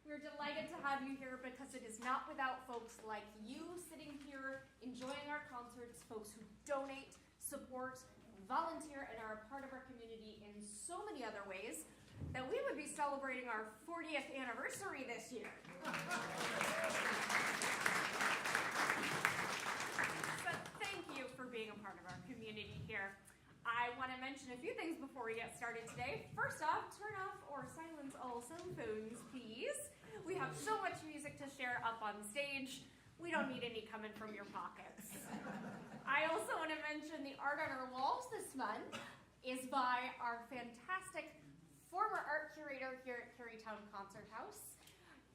We're delighted to have you here because it is not without folks like you sitting here enjoying our concerts, folks who donate, support, volunteer, and are a part of our community in so many other ways that we would be celebrating our 40th anniversary this year. But thank you for being a part of our community here. I want to mention a few things before we get started today. First off, turn off or silence all cell phones, please. We have so much music to share up on stage. We don't need any coming from your pockets. I also want to mention the art on our walls this month is by our fantastic former art curator here at Kerrytown Concert House,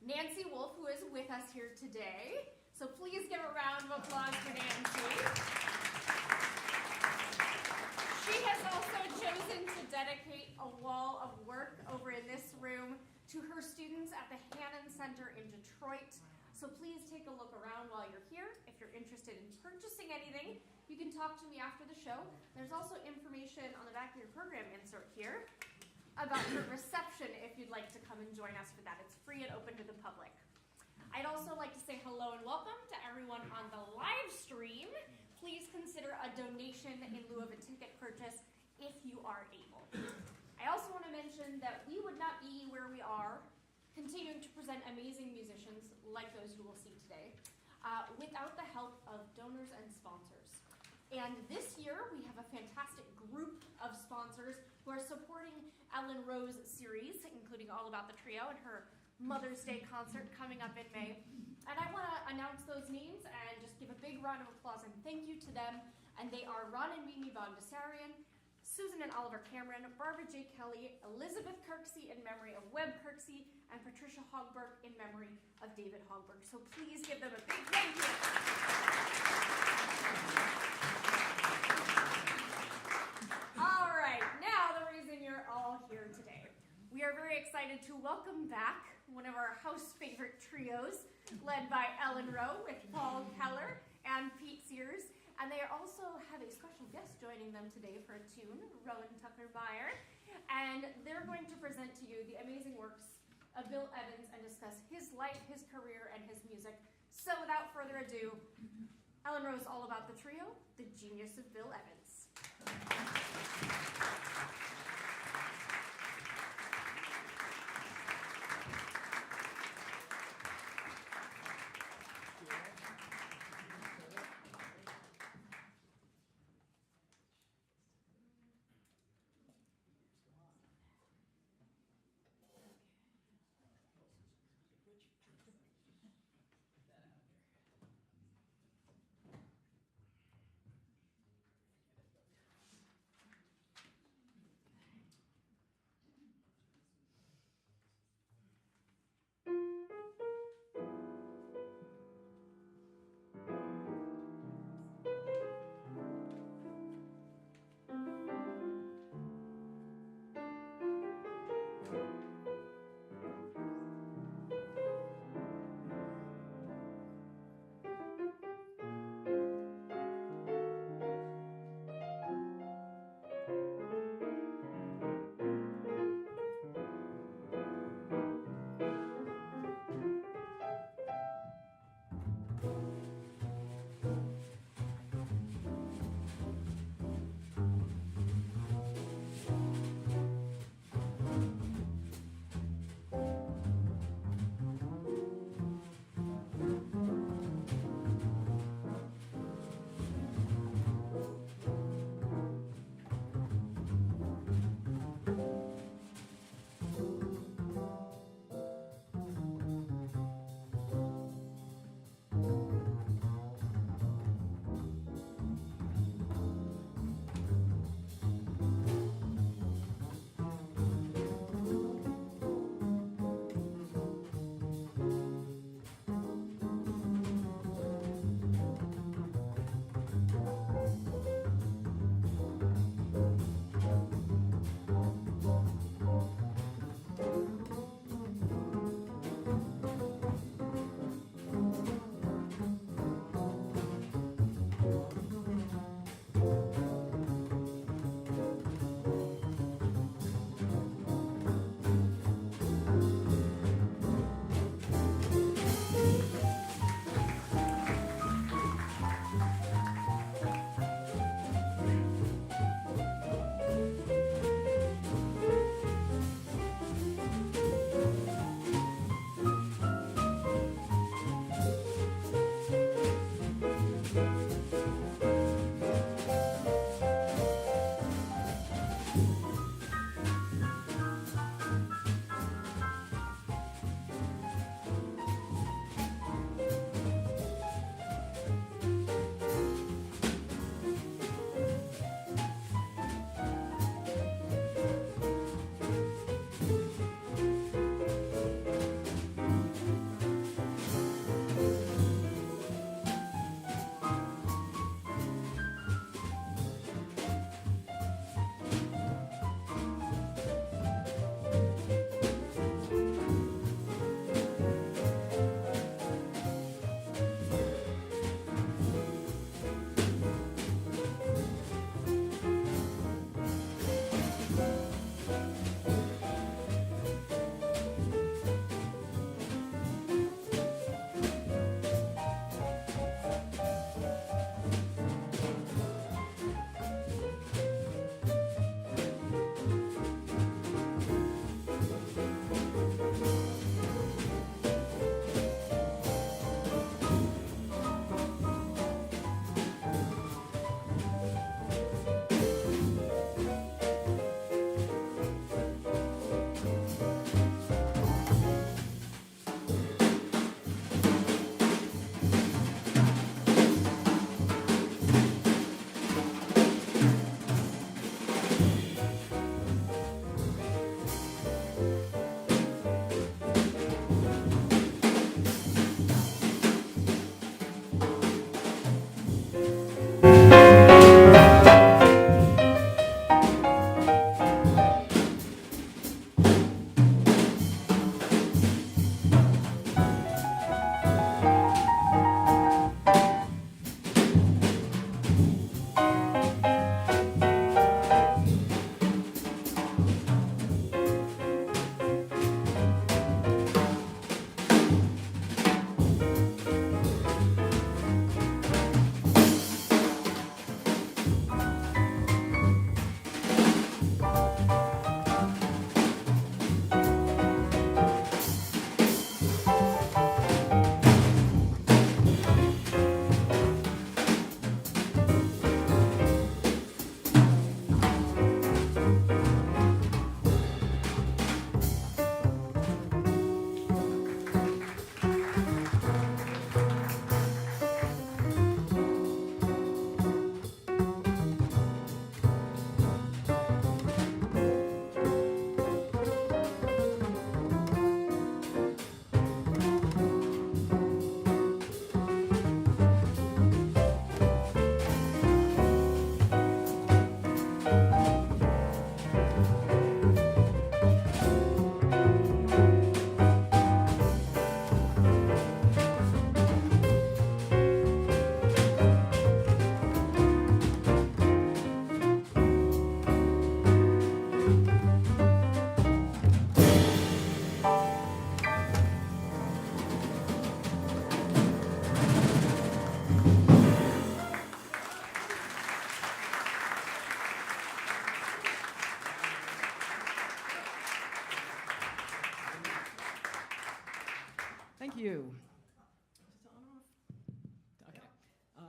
Nancy Wolf, who is with us here today. So please give a round of applause for Nancy. She has also chosen to dedicate a wall of work over in this room to her students at the Hannon Center in Detroit. So please take a look around while you're here. If you're interested in purchasing anything, you can talk to me after the show. There's also information on the back of your program insert here about your reception if you'd like to come and join us for that. It's free and open to the public. I'd also like to say hello and welcome to everyone on the live stream. Please consider a donation in lieu of a ticket purchase if you are able. I also want to mention that we would not be where we are, continuing to present amazing musicians like those you will see today, without the help of donors and sponsors. And this year, we have a fantastic group of sponsors who are supporting Ellen Rowe's series, including All About the Trio and her Mother's Day concert coming up in May. And I want to announce those names and just give a big round of applause and thank you to them. And they are Ron and Mimi Bogdasarian, Susan and Oliver Cameron, Barbara J. Kelly, Elizabeth Kirksey in memory of Webb Kirksey, and Patricia Hogberg in memory of David Hogberg. So please give them a big thank you. All right, now the reason you're all here today. We are very excited to welcome back one of our house favorite trios, led by Ellen Rowe with Paul Keller and Pete Siers. And they also have a special guest joining them today for a tune, Rowan Tucker-Meyer. And they're going to present to you the amazing works of Bill Evans and discuss his life, his career, and his music. So without further ado, Ellen Rowe's All About the Trio, The Genius of Bill Evans.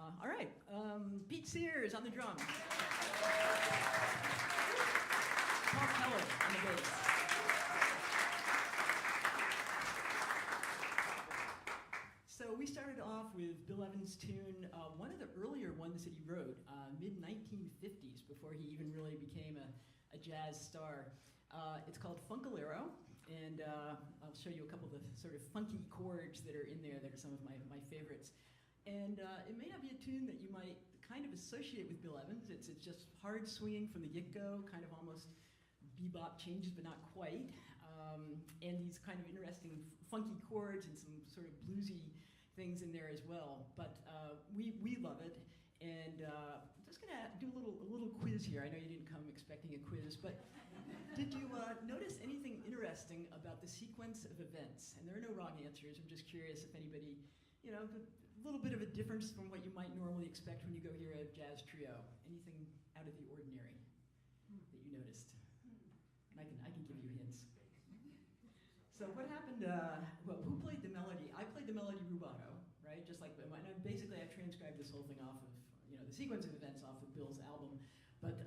All right, Pete Siers on the drums. Paul Keller on the bass. So we started off with Bill Evans' tune, one of the earlier ones that he wrote, mid-1950s, before he even really became a jazz star. It's called Funkalero, and I'll show you a couple of the sort of funky chords that are in there that are some of my favorites. And it may not be a tune that you might kind of associate with Bill Evans. It's just hard swinging from the get-go, kind of almost bebop changes, but not quite. And these kind of interesting funky chords and some sort of bluesy things in there as well. But we love it. And I'm just gonna do a little quiz here. I know you didn't come expecting a quiz, but did you notice anything interesting about the sequence of events? And there are no wrong answers. I'm just curious if anybody, a little bit of a difference from what you might normally expect when you go hear a jazz trio. Anything out of the ordinary that you noticed? And I can give you hints. So what happened, who played the melody? I played the melody rubato, right? Just like, basically I've transcribed this whole thing off of, the sequence of events off of Bill's album. But,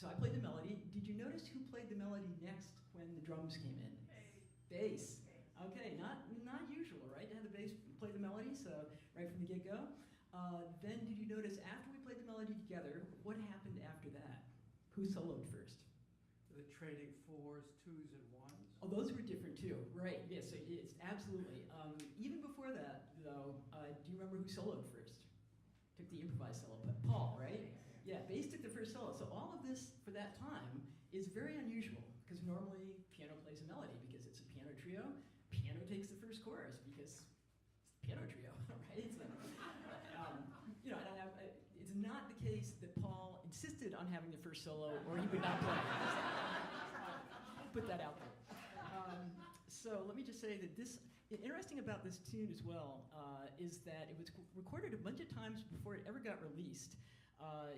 so I played the melody. Did you notice who played the melody next when the drums came in? Bass. Okay, not usual, right? To have the bass play the melody, so right from the get-go. Then did you notice after we played the melody together, what happened after that? Who soloed first? The trading 4s, 2s, and 1s. Oh, those were different too, right? Yes, so it's absolutely. Even before that, though, do you remember who soloed first? Took the improvised solo, but Paul, right? Yeah, bass took the first solo. So all of this for that time is very unusual because normally piano plays a melody because it's a piano trio. Piano takes the first chorus because it's a piano trio, right? It's like, it's not the case that Paul insisted on having the first solo or he would not play. Put that out there. So let me just say that interesting about this tune as well is that it was recorded a bunch of times before it ever got released.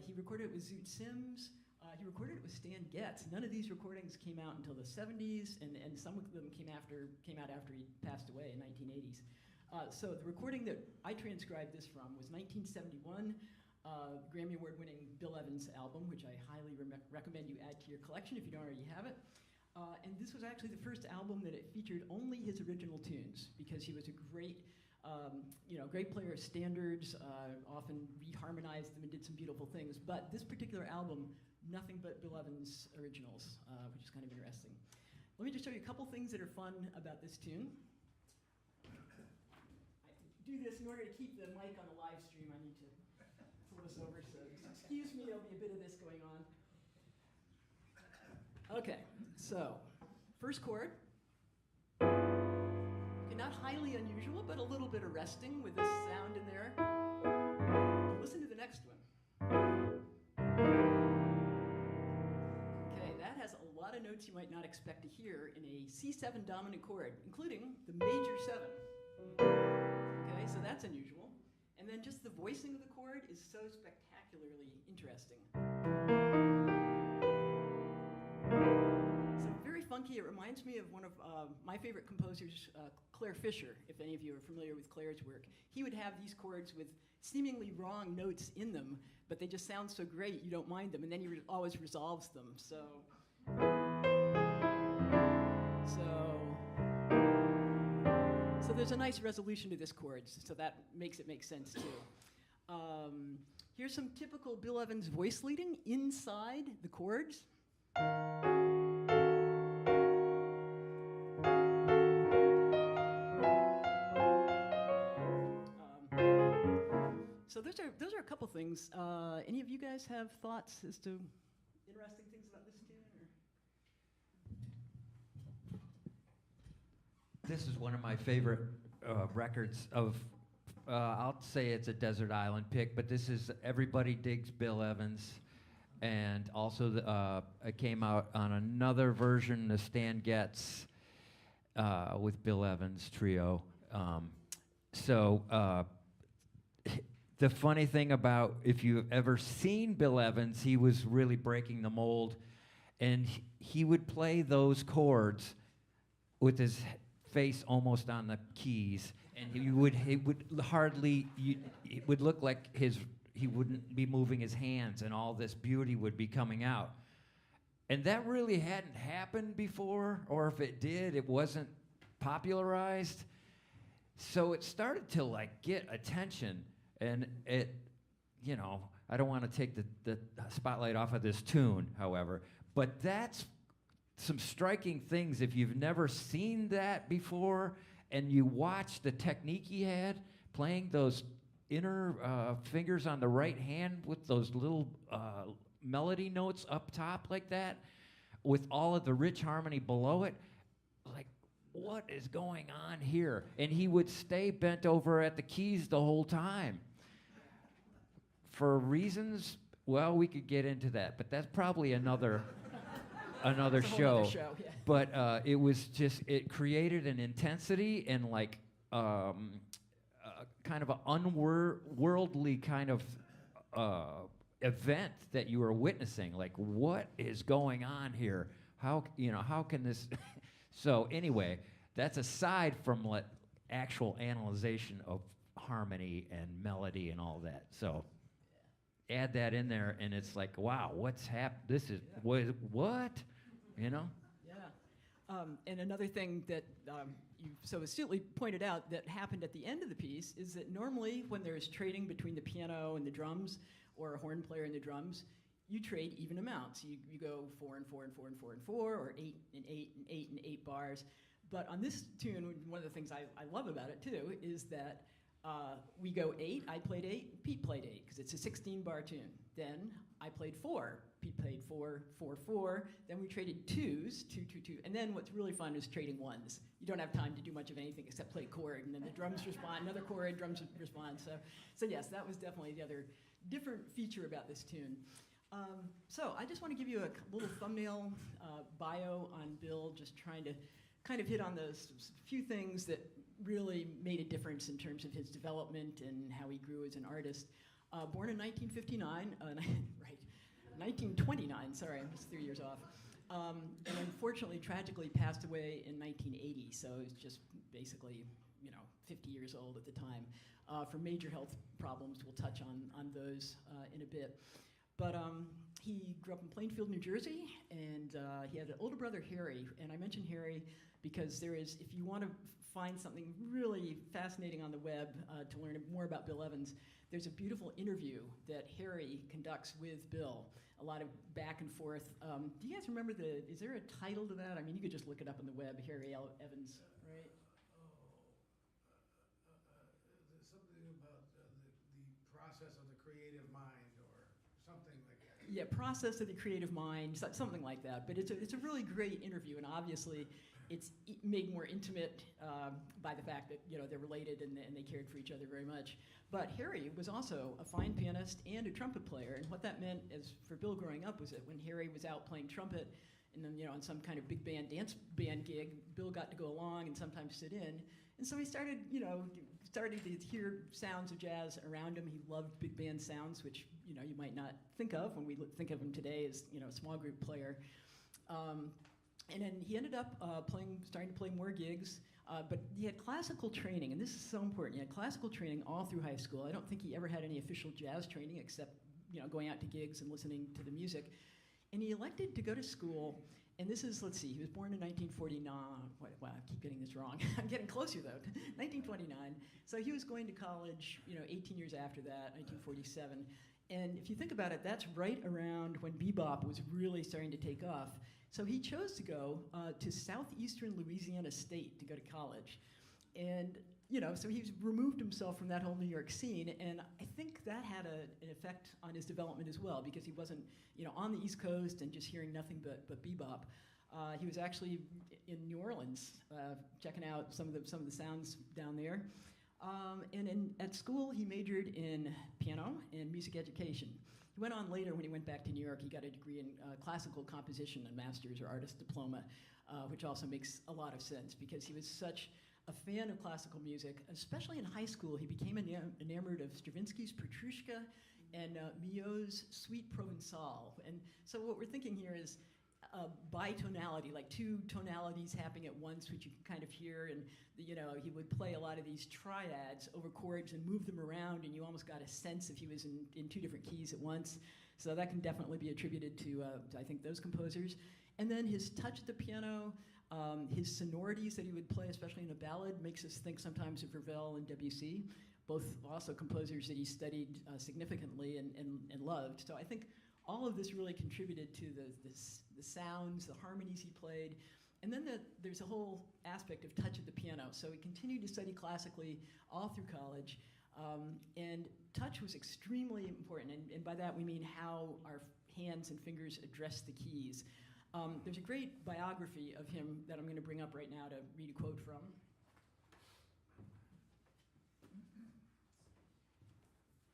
He recorded it with Zoot Sims. He recorded it with Stan Getz. None of these recordings came out until the 70s, and some of them came out after he passed away in 1980s. So the recording that I transcribed this from was 1971, Grammy Award-winning Bill Evans album, which I highly recommend you add to your collection if you don't already have it. And this was actually the first album that it featured only his original tunes because he was a great player of standards, often reharmonized them and did some beautiful things. But this particular album, nothing but Bill Evans' originals, which is kind of interesting. Let me just show you a couple things that are fun about this tune. I do this in order to keep the mic on the live stream. I need to pull this over, so excuse me, there'll be a bit of this going on. Okay, so first chord. Okay, not highly unusual, but a little bit arresting with this sound in there. Listen to the next one. Okay, that has a lot of notes you might not expect to hear in a C7 dominant chord, including the major 7. Okay, so that's unusual. And then just the voicing of the chord is so spectacularly interesting. So very funky. It reminds me of one of my favorite composers, Claire Fisher, if any of you are familiar with Claire's work. He would have these chords with seemingly wrong notes in them, but they just sound so great you don't mind them, and then he always resolves them. So there's a nice resolution to this chord, so that makes it make sense too. Here's some typical Bill Evans voice leading inside the chords. So those are a couple things. Any of you guys have thoughts as to interesting things about this tune? This is one of my favorite records of, I'll say it's a desert island pick, but this is Everybody Digs Bill Evans. And also it came out on another version of Stan Getz with Bill Evans trio. The funny thing about, if you've ever seen Bill Evans, he was really breaking the mold. And he would play those chords with his face almost on the keys, and he would hardly, it would look like he wouldn't be moving his hands, and all this beauty would be coming out. And that really hadn't happened before, or if it did, it wasn't popularized. So it started to like get attention, and it, you know, I don't want to take the spotlight off of this tune, however, but that's some striking things. If you've never seen that before, and you watch the technique he had playing those inner fingers on the right hand with those little melody notes up top like that, with all of the rich harmony below it, like, what is going on here? And he would stay bent over at the keys the whole time. For reasons, well, we could get into that, but that's probably another show. Yeah. But it was just, it created an intensity and like kind of an unworldly kind of event that you were witnessing. Like, what is going on here? How can this? So anyway, that's aside from actual analyzation of harmony and melody and all that. So add that in there, and it's like, wow, what's happened? This is what? You know? Yeah. And another thing that you so astutely pointed out that happened at the end of the piece is that normally when there's trading between the piano and the drums, or a horn player and the drums, you trade even amounts. You go 4 and 4 and 4 and 4 and 4, or 8 and 8 and 8 and 8 bars. But on this tune, one of the things I love about it too is that we go 8, I played 8, Pete played 8, because it's a 16-bar tune. Then I played 4, Pete played 4, 4, 4. Then we traded 2s, 2, 2, 2. And then what's really fun is trading 1s. You don't have time to do much of anything except play chord, and then the drums respond, another chord, drums respond. So yes, that was definitely the other different feature about this tune. So I just want to give you a little thumbnail bio on Bill, just trying to kind of hit on those few things that really made a difference in terms of his development and how he grew as an artist. Born in 1959, right, 1929, sorry, I'm just 3 years off. And unfortunately, tragically passed away in 1980, so he's just basically, 50 years old at the time. For major health problems, we'll touch on those in a bit. But he grew up in Plainfield, New Jersey, and he had an older brother, Harry. And I mention Harry because if you want to find something really fascinating on the web to learn more about Bill Evans, there's a beautiful interview that Harry conducts with Bill. A lot of back and forth. Do you guys remember is there a title to that? I mean, you could just look it up on the web, Harry Evans, right? Something about the process of the creative mind or something like that. Yeah, process of the creative mind, something like that. But it's a really great interview, and obviously it's made more intimate by the fact that they're related and they cared for each other very much. But Harry was also a fine pianist and a trumpet player, and what that meant for Bill growing up was that when Harry was out playing trumpet, and then on some kind of big band dance band gig, Bill got to go along and sometimes sit in, and so he started to hear sounds of jazz around him. He loved big band sounds, which you might not think of when we think of him today as a small group player. And then he ended up starting to play more gigs, but he had classical training, and this is so important. He had classical training all through high school. I don't think he ever had any official jazz training except going out to gigs and listening to the music. And he elected to go to school, and this is, let's see, he was born in 1949. Wow, I keep getting this wrong. I'm getting closer, though. 1929. So he was going to college, 18 years after that, 1947. And if you think about it, that's right around when bebop was really starting to take off. So he chose to go to southeastern Louisiana State to go to college. And, so he's removed himself from that whole New York scene, and I think that had an effect on his development as well, because he wasn't, on the East Coast and just hearing nothing but bebop. He was actually in New Orleans, checking out some of the sounds down there. And at school, he majored in piano and music education. He went on later, when he went back to New York, he got a degree in classical composition, a master's or artist diploma, which also makes a lot of sense because he was such a fan of classical music. Especially in high school, he became enamored of Stravinsky's Patricia and Milhaud's Suite Provençale. And so what we're thinking here is, bitonality, like two tonalities happening at once, which you can kind of hear. And he would play a lot of these triads over chords and move them around, and you almost got a sense if he was in two different keys at once. So that can definitely be attributed to I think, those composers. And then his touch at the piano, his sonorities that he would play, especially in a ballad, makes us think sometimes of Ravel and Debussy, both also composers that he studied significantly and loved. So I think all of this really contributed to the sounds, the harmonies he played. And then there's a whole aspect of touch at the piano. So he continued to study classically all through college. And touch was extremely important. And by that we mean how our hands and fingers address the keys. There's a great biography of him that I'm going to bring up right now to read a quote from.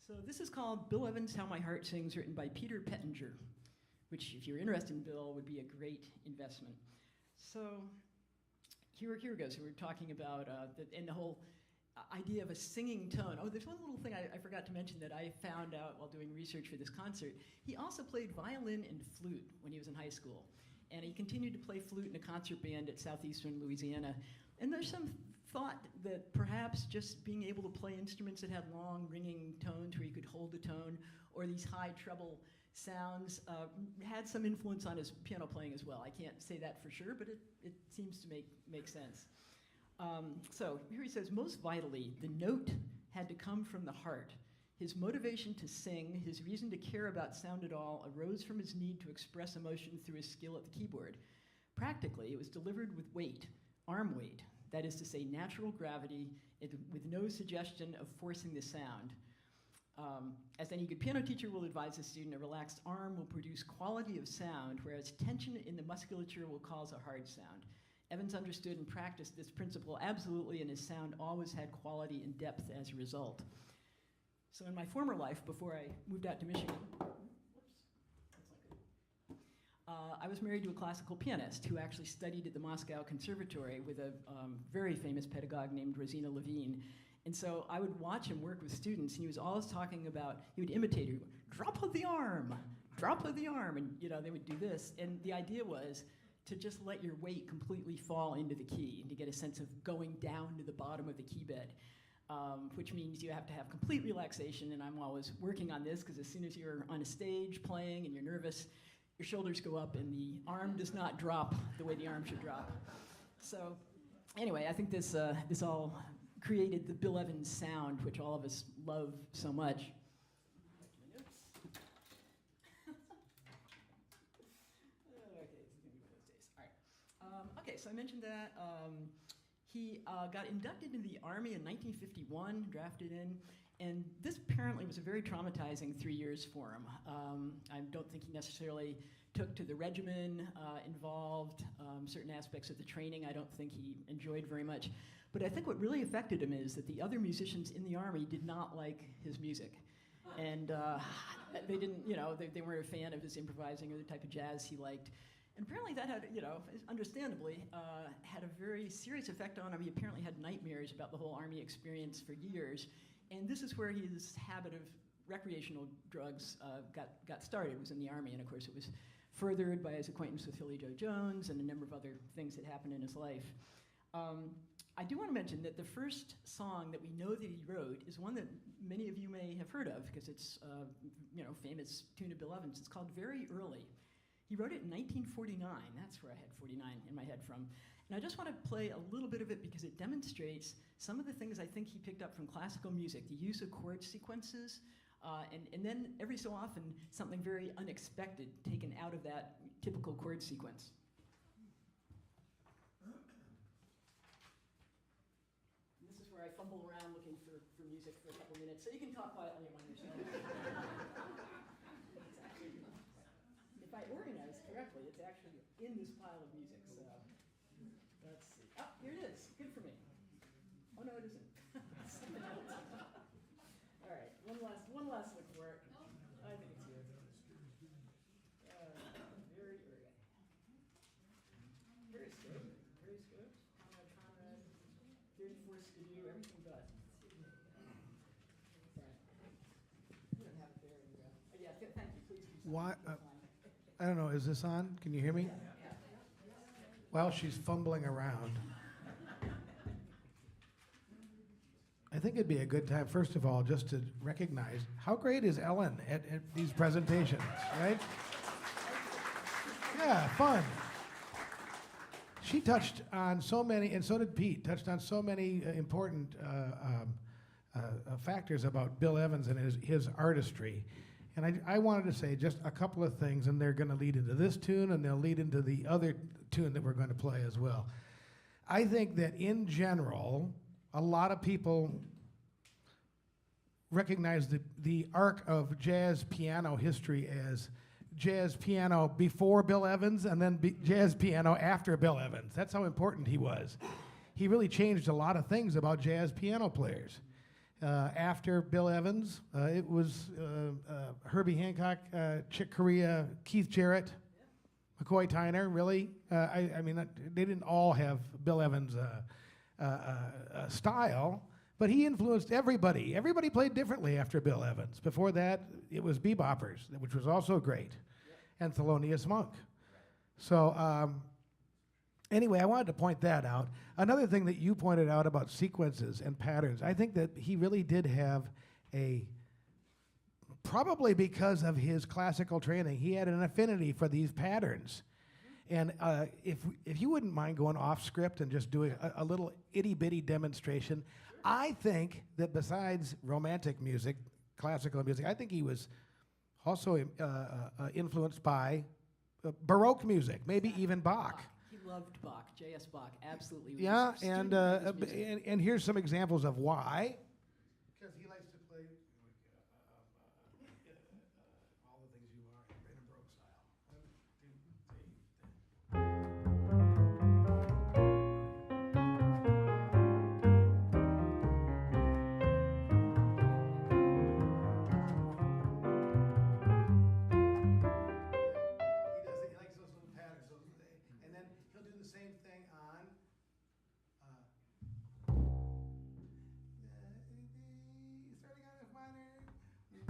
So this is called Bill Evans' How My Heart Sings, written by Peter Pettinger, which, if you're interested in Bill, would be a great investment. So here it goes. So we're talking about the whole idea of a singing tone. Oh, there's one little thing I forgot to mention that I found out while doing research for this concert. He also played violin and flute when he was in high school. And he continued to play flute in a concert band at Southeastern Louisiana. And there's some thought that perhaps just being able to play instruments that had long ringing tones where you could hold a tone, or these high treble sounds, had some influence on his piano playing as well. I can't say that for sure, but it seems to make sense. So here he says, most vitally, the note had to come from the heart. His motivation to sing, his reason to care about sound at all, arose from his need to express emotion through his skill at the keyboard. Practically, it was delivered with weight, arm weight, that is to say, natural gravity, with no suggestion of forcing the sound. As any good piano teacher will advise a student, a relaxed arm will produce quality of sound, whereas tension in the musculature will cause a hard sound. Evans understood and practiced this principle absolutely, and his sound always had quality and depth as a result. So in my former life, before I moved out to Michigan, I was married to a classical pianist who actually studied at the Moscow Conservatory with a very famous pedagogue named Rosina Levine. And so I would watch him work with students, and he was always talking about, he would imitate her, drop of the arm, and they would do this. And the idea was to just let your weight completely fall into the key and to get a sense of going down to the bottom of the key bed. Which means you have to have complete relaxation, and I'm always working on this because as soon as you're on a stage playing and you're nervous, your shoulders go up and the arm does not drop the way the arm should drop. So anyway, I think this all created the Bill Evans sound, which all of us love so much. Okay, so I mentioned that. He got inducted into the Army in 1951, drafted in, and this apparently was a very traumatizing 3 years for him. I don't think he necessarily took to the regimen involved, certain aspects of the training I don't think he enjoyed very much. But I think what really affected him is that the other musicians in the Army did not like his music. And they didn't, they weren't a fan of his improvising or the type of jazz he liked. And apparently that had, understandably, had a very serious effect on him. He apparently had nightmares about the whole Army experience for years. And this is where his habit of recreational drugs got started, was in the Army. And of course it was furthered by his acquaintance with Philly Joe Jones and a number of other things that happened in his life. I do want to mention that the first song that we know that he wrote is one that many of you may have heard of, because it's famous tune of Bill Evans. It's called Very Early. He wrote it in 1949. That's where I had 49 in my head from. And I just want to play a little bit of it because it demonstrates some of the things I think he picked up from classical music, the use of chord sequences, and then every so often something very unexpected taken out of that typical chord sequence. And this is where I fumble around looking for music for a couple minutes, so you can talk quietly among yourselves. If I organize correctly, it's actually in this pile of music, so let's see. Oh, here it is. Good for me. Oh, no, it isn't. Something else. All right, one last look for it. I think it's here. Very early. Very good. Very good. Conrad, 34 Skidoo, everything good. Right. You don't have it there. Yeah, thank you. Please keep Why? That's fine. I don't know, is this on? Can you hear me? Yeah. while she's fumbling around, I think it'd be a good time, first of all, just to recognize how great is Ellen at these presentations, right? Yeah, fun. She touched on so many, and so did Pete, touched on so many important factors about Bill Evans and his artistry. And I wanted to say just a couple of things, and they're going to lead into this tune, and they'll lead into the other tune that we're going to play as well. I think that in general, a lot of people recognize the arc of jazz piano history as jazz piano before Bill Evans and then jazz piano after Bill Evans. That's how important he was. He really changed a lot of things about jazz piano players. After Bill Evans, it was Herbie Hancock, Chick Corea, Keith Jarrett, McCoy Tyner, really. I mean, they didn't all have Bill Evans' style, but he influenced everybody. Everybody played differently after Bill Evans. Before that, it was beboppers, which was also great, and Thelonious Monk. So anyway, I wanted to point that out. Another thing that you pointed out about sequences and patterns, I think that he really did have probably because of his classical training, he had an affinity for these patterns. And if you wouldn't mind going off script and just doing a little itty-bitty demonstration, I think that besides romantic music, classical music, I think he was also influenced by Baroque music, maybe even Bach. He loved Bach, J.S. Bach, absolutely. Yeah, and here's some examples of why. Because he likes to play all the things you are in a Baroque style. 1, 2, 3. He likes those little patterns. And then he'll do the same thing on starting on F minor. He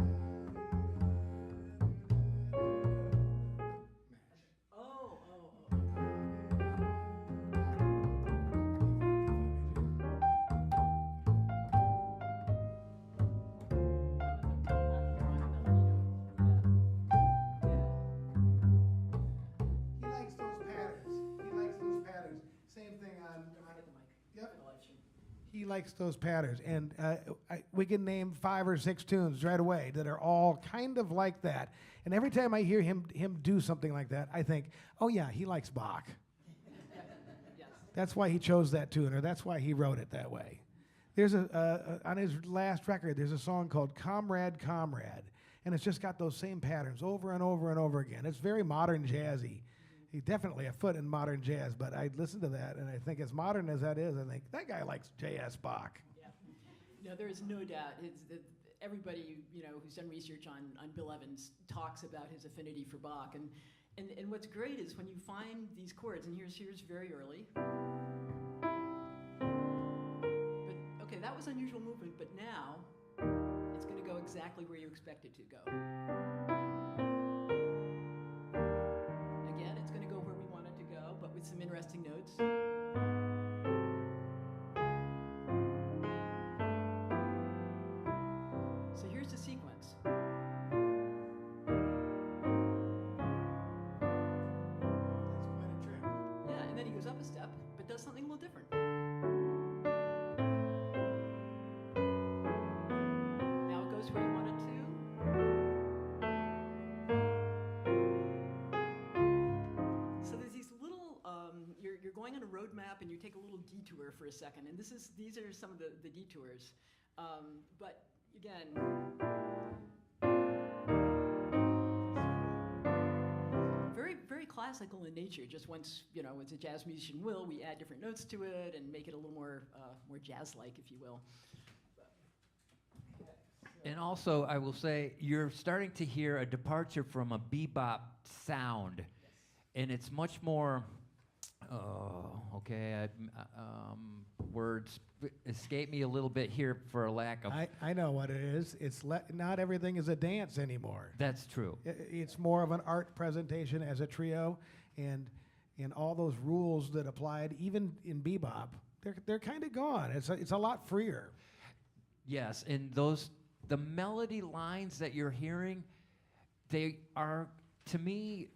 likes those patterns. Same thing on. Yep. He likes those patterns, and we can name 5 or 6 tunes right away that are all kind of like that. And every time I hear him do something like that, I think, oh yeah, he likes Bach. Yes. That's why he chose that tune, or that's why he wrote it that way. There's on his last record, there's a song called Comrade, Comrade, and it's just got those same patterns over and over and over again. It's very modern jazzy. He's definitely a foot in modern jazz, but I listen to that, and I think as modern as that is, I think that guy likes J.S. Bach. Yeah. No, there is no doubt. Everybody, who's done research on Bill Evans talks about his affinity for Bach, and what's great is when you find these chords, and here's very early. But okay, that was unusual movement, but now it's going to go exactly where you expect it to go. Again, it's going to go where we want it to go, but with some interesting notes. So here's the sequence. That's quite a trick. Yeah, and then he goes up a step, but does something a little different. Now it goes where you want it to. So there's these little, you're going on a road map and you take a little detour for a second, and these are some of the detours. But again, very, very classical in nature. Just once, as a jazz musician will, we add different notes to it and make it a little more jazz-like, if you will. And also, I will say, you're starting to hear a departure from a bebop sound, and it's much more, words escape me a little bit here for a lack of... I know what it is. It's not everything is a dance anymore. That's true. It's more of an art presentation as a trio, and and all those rules that applied, even in bebop, they're kind of gone. It's a lot freer. Yes, and the melody lines that you're hearing, they are, to me,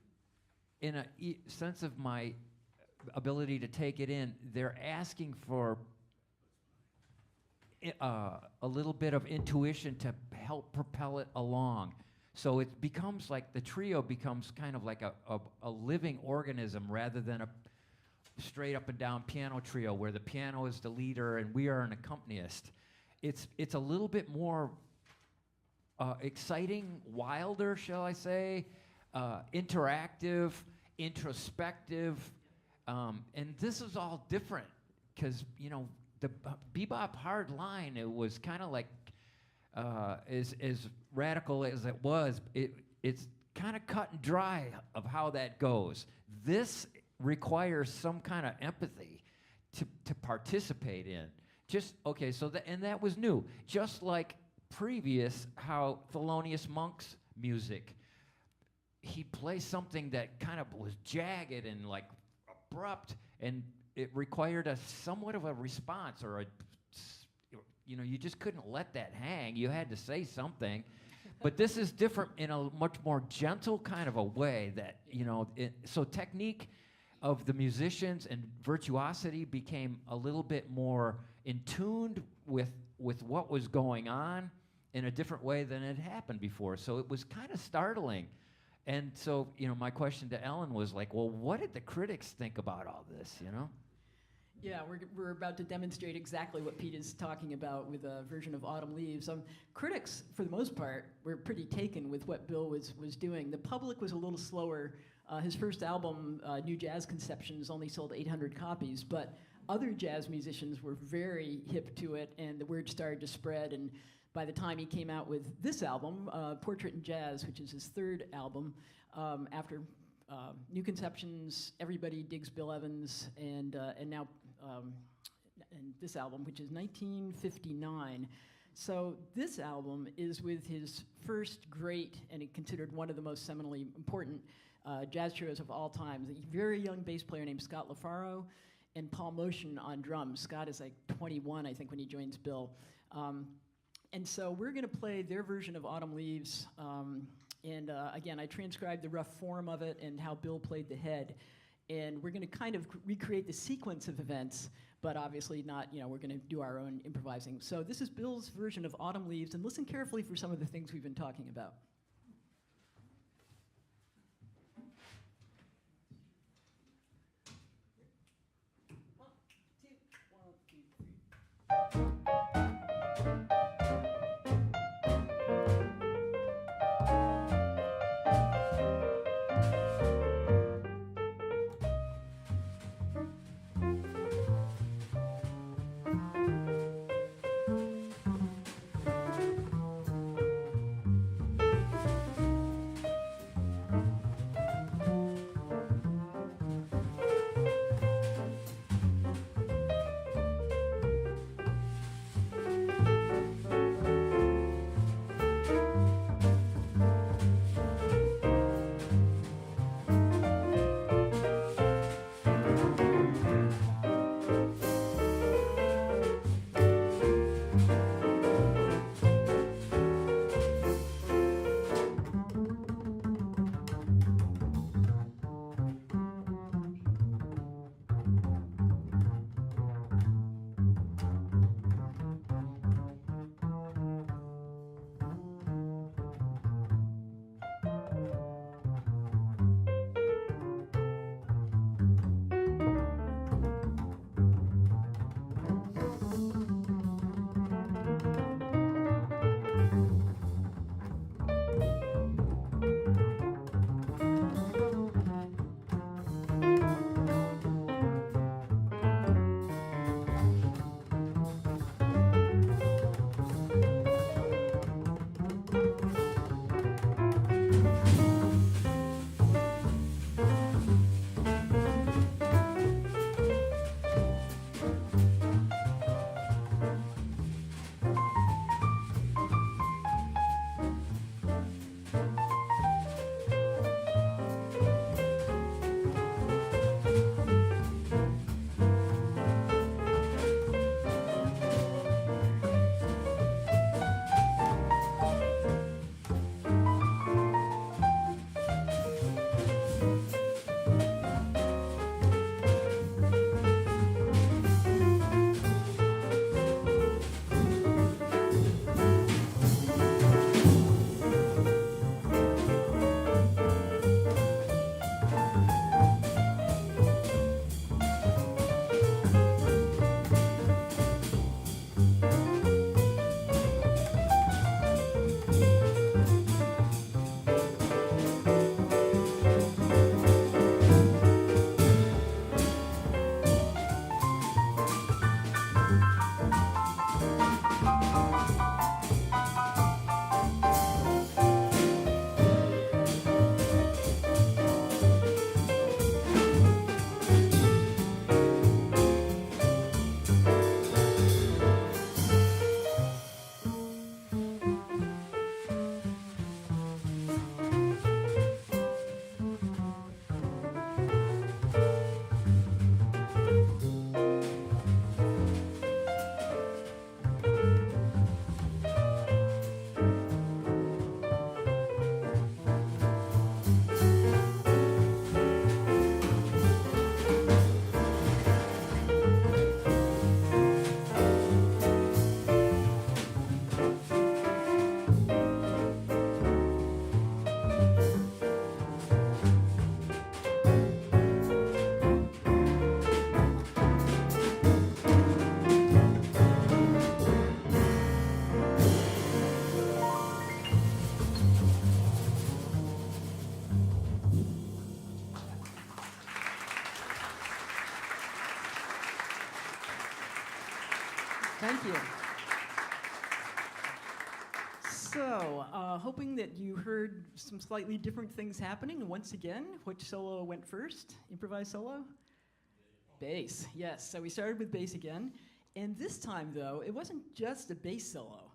in a sense of my ability to take it in, they're asking for a little bit of intuition to help propel it along. So it becomes like, the trio becomes kind of like a living organism rather than a straight up and down piano trio where the piano is the leader and we are an accompanist. It's a little bit more exciting, wilder, shall I say, interactive, introspective, and this is all different because, you know, the bebop hard line, it was kind of like, as radical as it was, it's kind of cut and dry of how that goes. This requires some kind of empathy to participate in. Just, okay, so and that was new. Just like previous, how Thelonious Monk's music, he plays something that kind of was jagged and like abrupt, and it required a somewhat of a response, or you know, you just couldn't let that hang. You had to say something. But this is different in a much more gentle kind of a way that, you know, so technique of the musicians and virtuosity became a little bit more in tune with what was going on in a different way than it happened before. So it was kind of startling. And so, you know, my question to Ellen was like, well, what did the critics think about all this, you know? Yeah, we're about to demonstrate exactly what Pete is talking about with a version of Autumn Leaves. Critics, for the most part, were pretty taken with what Bill was doing. The public was a little slower. His first album, New Jazz Conceptions, only sold 800 copies, but other jazz musicians were very hip to it, and the word started to spread. And by the time he came out with this album, Portrait in Jazz, which is his third album, after New Conceptions, Everybody Digs Bill Evans, and now and this album, which is 1959. So this album is with his first great, and considered one of the most seminally important jazz trios of all time. A very young bass player named Scott LaFaro and Paul Motion on drums. Scott is like 21, I think, when he joins Bill. And so we're going to play their version of Autumn Leaves. And again, I transcribed the rough form of it and how Bill played the head. And we're going to kind of recreate the sequence of events, but obviously not, you know, we're going to do our own improvising. So this is Bill's version of Autumn Leaves, and listen carefully for some of the things we've been talking about. Thank you. So, hoping that you heard some slightly different things happening. Once again, which solo went first? Improvised solo? Bass, yes. So we started with bass again. And this time, though, it wasn't just a bass solo.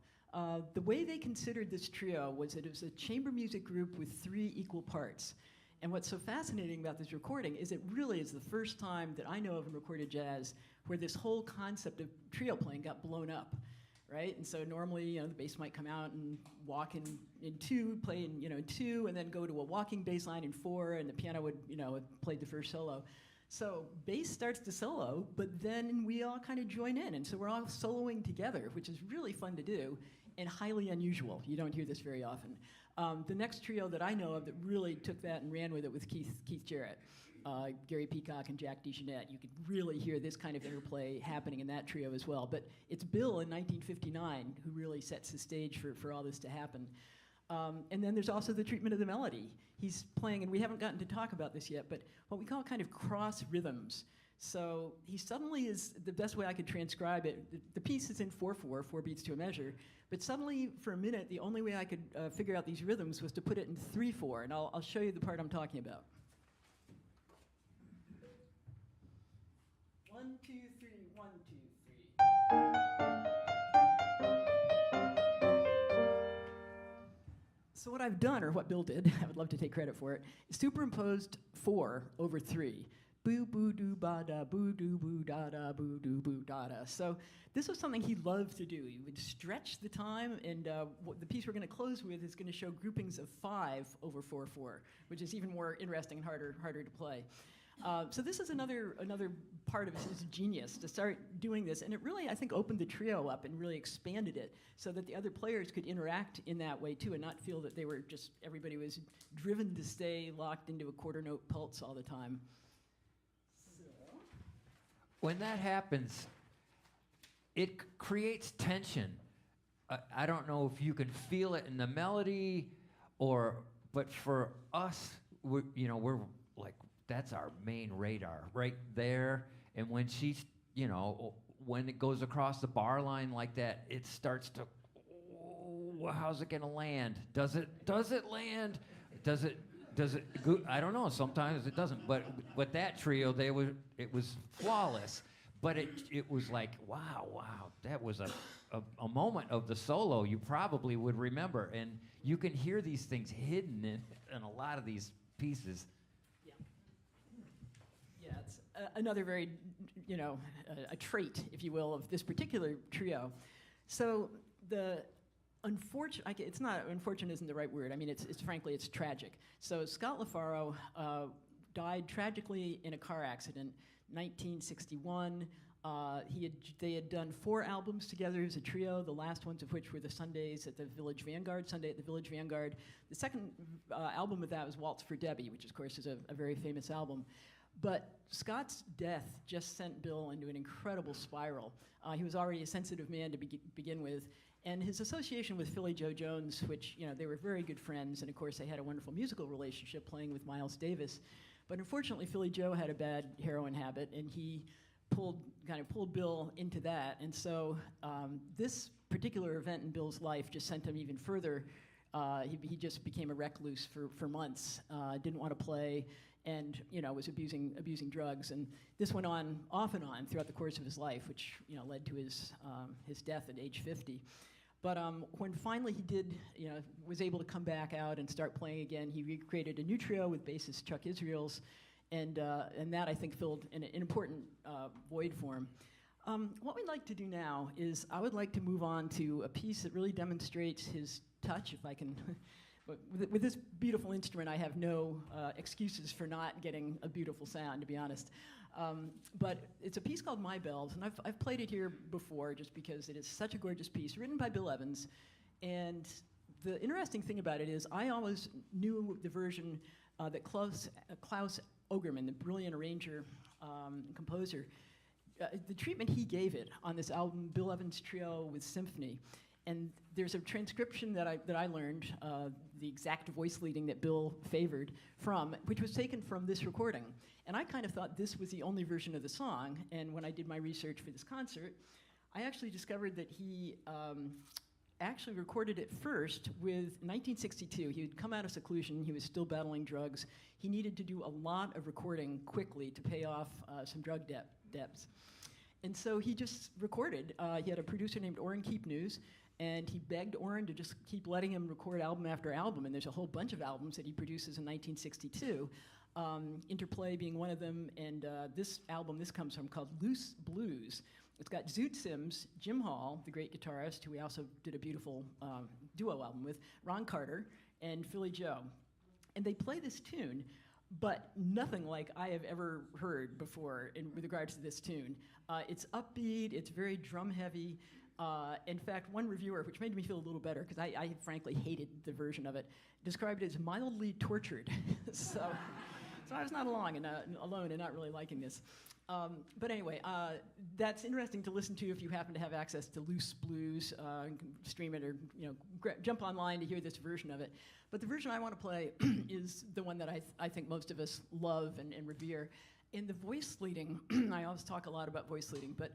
The way they considered this trio was that it was a chamber music group with 3 equal parts. And what's so fascinating about this recording is it really is the first time that I know of in recorded jazz where this whole concept of trio playing got blown up, right? And so normally, the bass might come out and walk in 2, play in 2, and then go to a walking bass line in 4, and the piano would, have played the first solo. So bass starts to solo, but then we all kind of join in, and so we're all soloing together, which is really fun to do and highly unusual. You don't hear this very often. The next trio that I know of that really took that and ran with it was Keith Jarrett, Gary Peacock, and Jack DeJohnette. You could really hear this kind of interplay happening in that trio as well. But it's Bill in 1959 who really sets the stage for all this to happen. And then there's also the treatment of the melody. He's playing, and we haven't gotten to talk about this yet, but what we call kind of cross rhythms. So he suddenly is, the best way I could transcribe it, the piece is in 4/4, 4 beats to a measure, but suddenly for a minute, the only way I could figure out these rhythms was to put it in 3/4, and I'll show you the part I'm talking about. 1, 2, 3, 1, 2, 3. So what I've done, or what Bill did, I would love to take credit for it, is superimposed 4 over 3. Boo boo doo ba da, boo doo boo da da, boo doo boo da da. So this was something he loved to do. He would stretch the time, and what the piece we're going to close with is going to show groupings of 5 over 4/4, which is even more interesting and harder to play. So this is another part of his genius to start doing this, and it really, I think, opened the trio up and really expanded it so that the other players could interact in that way too, and not feel that they were just, everybody was driven to stay locked into a quarter note pulse all the time. When that happens, it creates tension. I don't know if you can feel it in the melody, but for us, we're like, that's our main radar right there. And when she's, when it goes across the bar line like that, it starts to, how's it gonna land? Does it land? Does it go? I don't know. Sometimes it doesn't. But with that trio, it was flawless. But it was like, wow, that was a moment of the solo you probably would remember. And you can hear these things hidden in a lot of these pieces. Yeah, it's another very, a trait, if you will, of this particular trio. So it's not, unfortunate isn't the right word. I mean, it's frankly, it's tragic. So Scott LaFaro died tragically in a car accident, 1961. They had done 4 albums together as a trio, the last ones of which were the Sunday at the Village Vanguard. The second album of that was Waltz for Debbie, which of course is a very famous album. But Scott's death just sent Bill into an incredible spiral. He was already a sensitive man to begin with, and his association with Philly Joe Jones, which, they were very good friends, and of course they had a wonderful musical relationship playing with Miles Davis. But unfortunately, Philly Joe had a bad heroin habit, and he pulled Bill into that. And so this particular event in Bill's life just sent him even further. He just became a recluse for months, didn't want to play, and was abusing drugs. And this went on off and on throughout the course of his life, which led to his death at age 50. But when finally he did, was able to come back out and start playing again, he recreated a new trio with bassist Chuck Israels, and that, I think, filled an important void for him. What we'd like to do now is I would like to move on to a piece that really demonstrates his touch, if I can. With this beautiful instrument, I have no excuses for not getting a beautiful sound, to be honest. But it's a piece called My Bells, and I've played it here before just because it is such a gorgeous piece, written by Bill Evans. And the interesting thing about it is I always knew the version that Klaus Ogerman, the brilliant arranger and composer, the treatment he gave it on this album, Bill Evans Trio with Symphony. And there's a transcription that I learned, the exact voice leading that Bill favored from, which was taken from this recording. And I kind of thought this was the only version of the song, and when I did my research for this concert, I actually discovered that he actually recorded it first with 1962. He had come out of seclusion. He was still battling drugs. He needed to do a lot of recording quickly to pay off some drug debts. And so he just recorded. He had a producer named Orrin Keep News, and he begged Orrin to just keep letting him record album after album. And there's a whole bunch of albums that he produces in 1962, Interplay being one of them. And this album this comes from, called Loose Blues. It's got Zoot Sims, Jim Hall, the great guitarist, who we also did a beautiful duo album with, Ron Carter, and Philly Joe. And they play this tune, but nothing like I have ever heard before with regards to this tune. It's upbeat, it's very drum heavy. In fact, one reviewer, which made me feel a little better, because I frankly hated the version of it, described it as mildly tortured. so I was not alone and not really liking this. But anyway, that's interesting to listen to if you happen to have access to Loose Blues. You can stream it or jump online to hear this version of it. But the version I want to play is the one that I think most of us love and revere. In the voice leading, I always talk a lot about voice leading, but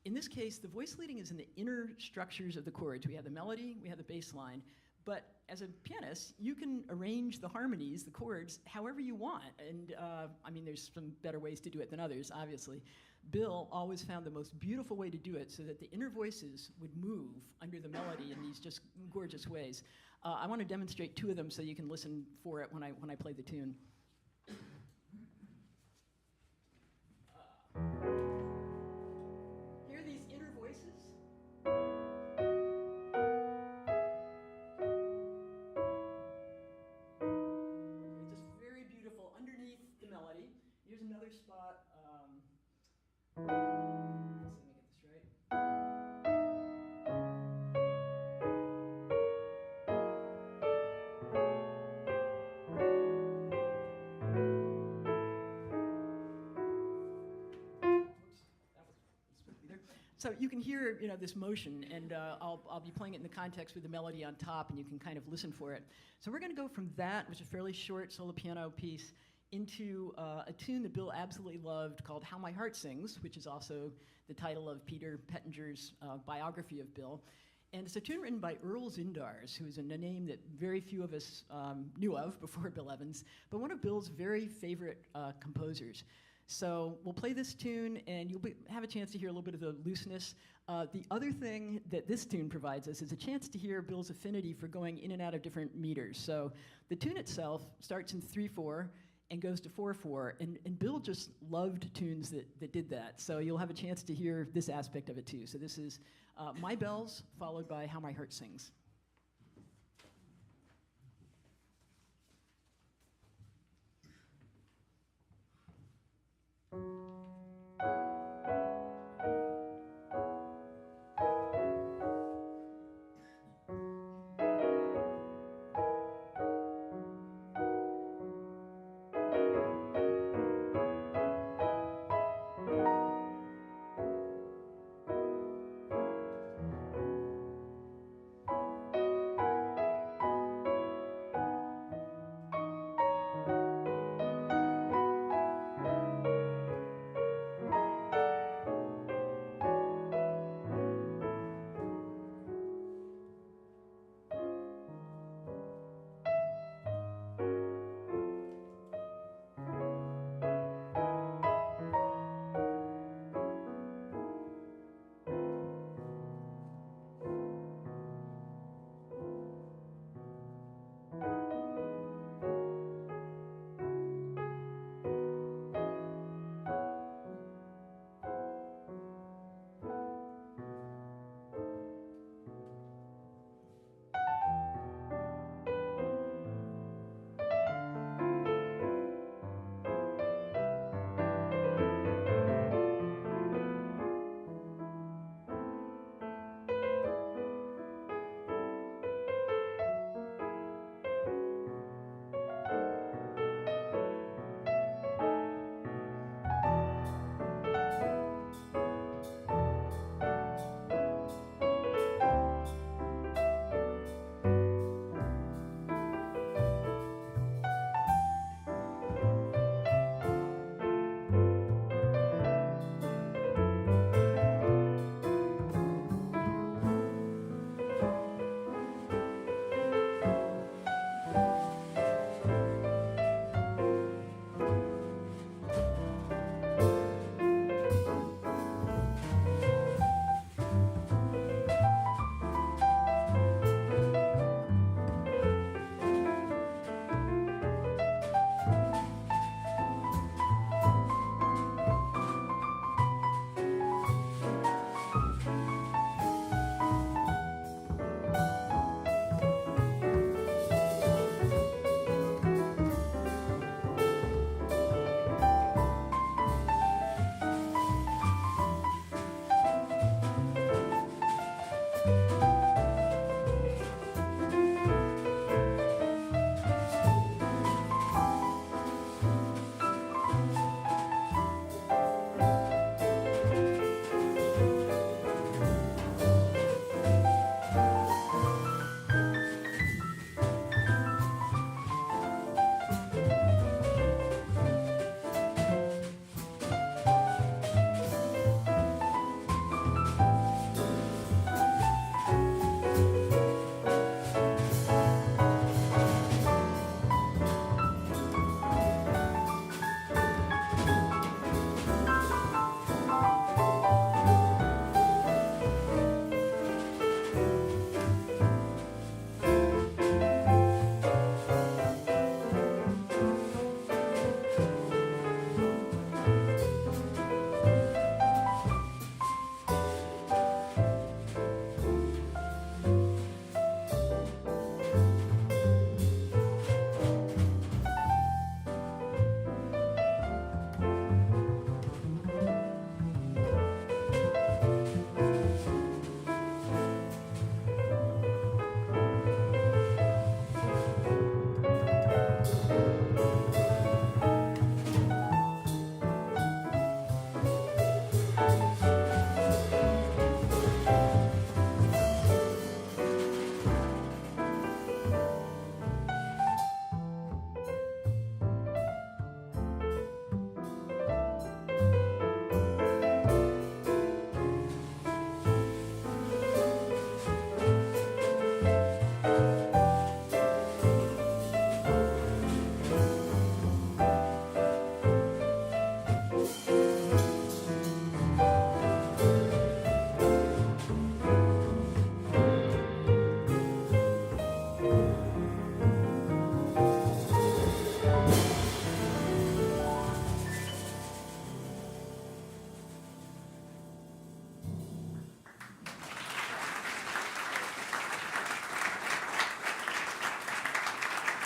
in this case, the voice leading is in the inner structures of the chords. We have the melody, we have the bass line, but as a pianist, you can arrange the harmonies, the chords, however you want. And I mean, there's some better ways to do it than others, obviously. Bill always found the most beautiful way to do it so that the inner voices would move under the melody in these just gorgeous ways. I want to demonstrate two of them so you can listen for it when I play the tune. Hear these inner voices? It's just very beautiful underneath the melody. Here's another spot. Let's see, let me get this right. So you can hear, this motion, and I'll be playing it in the context with the melody on top, and you can kind of listen for it. So we're going to go from that, which is a fairly short solo piano piece, into a tune that Bill absolutely loved called How My Heart Sings, which is also the title of Peter Pettinger's biography of Bill. And it's a tune written by Earl Zindars, who is a name that very few of us knew of before Bill Evans, but one of Bill's very favorite composers. So we'll play this tune, and you'll have a chance to hear a little bit of the looseness. The other thing that this tune provides us is a chance to hear Bill's affinity for going in and out of different meters. So the tune itself starts in 3/4 and goes to 4/4, and Bill just loved tunes that did that. So you'll have a chance to hear this aspect of it too. So this is My Bells, followed by How My Heart Sings.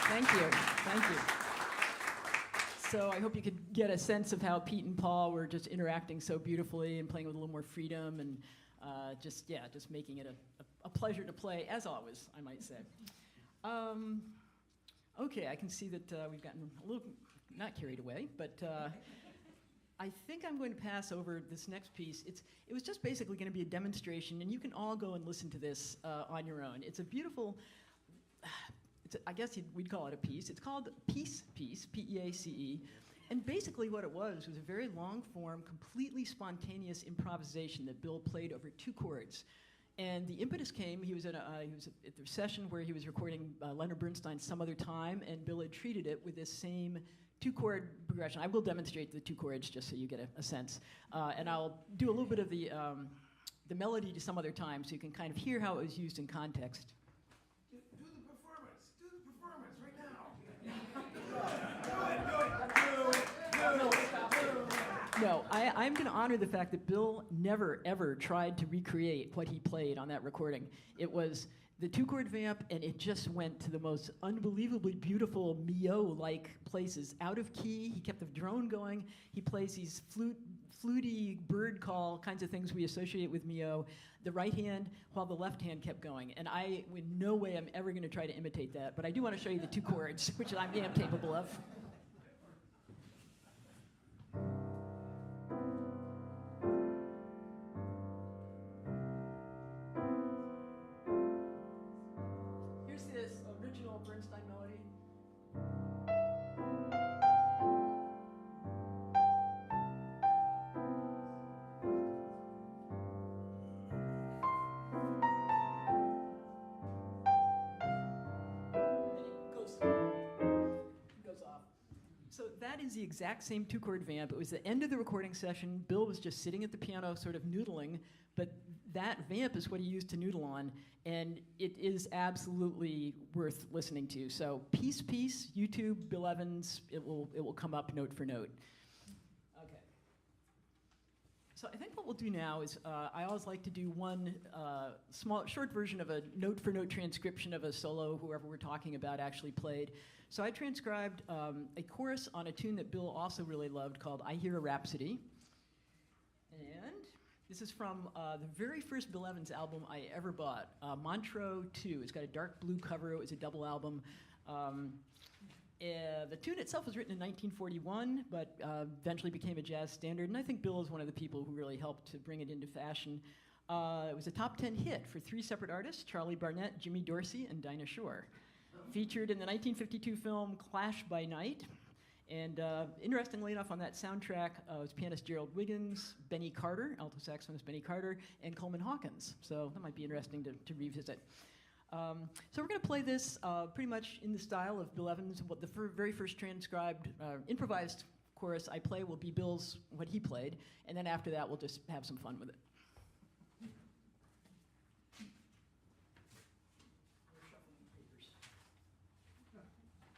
Thank you. Thank you. So I hope you could get a sense of how Pete and Paul were just interacting so beautifully and playing with a little more freedom and just making it a pleasure to play, as always, I might say. Okay, I can see that we've gotten a little, not carried away, but I think I'm going to pass over this next piece. It was just basically going to be a demonstration, and you can all go and listen to this on your own. It's a beautiful, I guess we'd call it a piece. It's called Peace Piece, P-E-A-C-E. And basically what it was a very long-form, completely spontaneous improvisation that Bill played over 2 chords. And the impetus came, he was at the session where he was recording Leonard Bernstein's Some Other Time, and Bill had treated it with this same 2-chord progression. I will demonstrate the 2 chords just so you get a sense. And I'll do a little bit of the melody to Some Other Time so you can kind of hear how it was used in context. Do the performance right now. No, I'm going to honor the fact that Bill never, ever tried to recreate what he played on that recording. It was the 2-chord vamp, and it just went to the most unbelievably beautiful Mio-like places. Out of key, he kept the drone going. He plays these fluty bird call kinds of things we associate with Mio, the right hand, while the left hand kept going. And in no way I'm ever going to try to imitate that, but I do want to show you the 2 chords, which I am capable of. Here's this original Bernstein melody. Goes off. So that is the exact same 2-chord vamp. It was the end of the recording session. Bill was just sitting at the piano sort of noodling, but that vamp is what he used to noodle on, and it is absolutely worth listening to. So Peace, YouTube, Bill Evans, it will come up note for note. Okay. So I think what we'll do now is I always like to do one short version of a note for note transcription of a solo whoever we're talking about actually played. So I transcribed a chorus on a tune that Bill also really loved called I Hear a Rhapsody. And this is from the very first Bill Evans album I ever bought, Montreux 2. It's got a dark blue cover. It was a double album. The tune itself was written in 1941, but eventually became a jazz standard, and I think Bill is one of the people who really helped to bring it into fashion. It was a top 10 hit for 3 separate artists, Charlie Barnett, Jimmy Dorsey, and Dinah Shore. Featured in the 1952 film Clash by Night. And interestingly enough, on that soundtrack was pianist Gerald Wiggins, Benny Carter, alto saxophonist Benny Carter, and Coleman Hawkins. So that might be interesting to revisit. So we're going to play this pretty much in the style of Bill Evans. What the very first transcribed, improvised chorus I play will be Bill's, what he played, and then after that we'll just have some fun with it. I'll start solo.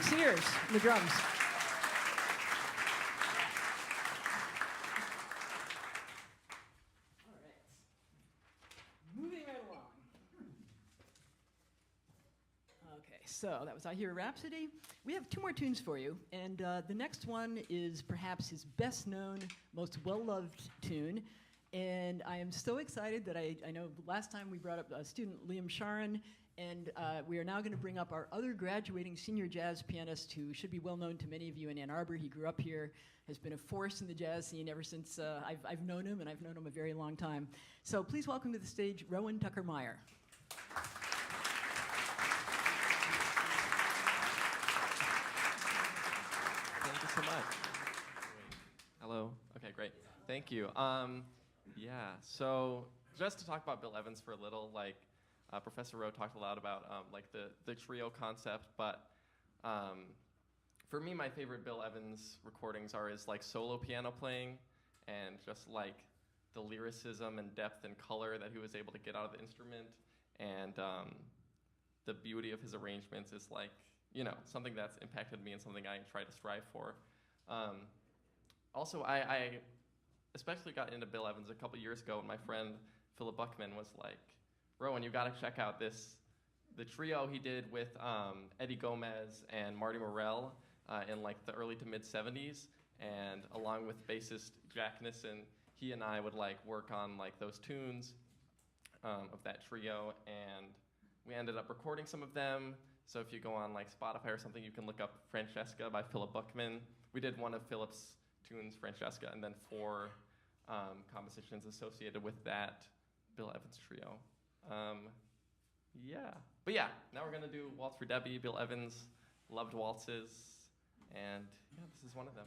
Siers on the drums. All right. Moving right along. Okay, so that was I Hear Rhapsody. We have 2 more tunes for you, and the next one is perhaps his best known, most well-loved tune. And I am so excited that I know last time we brought up student Liam Sharon, and we are now going to bring up our other graduating senior jazz pianist who should be well known to many of you in Ann Arbor. He grew up here, has been a force in the jazz scene ever since I've known him, and I've known him a very long time. So please welcome to the stage Rowan Tucker-Meyer. Thank you so much. Hello. Okay, great. Thank you. Yeah. So just to talk about Bill Evans for a little, like Professor Rowe talked a lot about like the trio concept, but for me, my favorite Bill Evans recordings are his like solo piano playing and just like the lyricism and depth and color that he was able to get out of the instrument, and the beauty of his arrangements is like, you know, something that's impacted me and something I try to strive for. Also, I especially got into Bill Evans a couple years ago, and my friend Philip Buckman was like, Rowan, you gotta check out the trio he did with Eddie Gomez and Marty Morell in like the early to mid 70s, and along with bassist Jack Nissen, he and I would like work on like those tunes of that trio, and we ended up recording some of them. So if you go on like Spotify or something, you can look up Francesca by Philip Buckman. We did one of Philip's tunes, Francesca, and then 4 compositions associated with that Bill Evans trio. Yeah. But yeah, now we're gonna do Waltz for Debbie. Bill Evans loved waltzes, and yeah, this is one of them.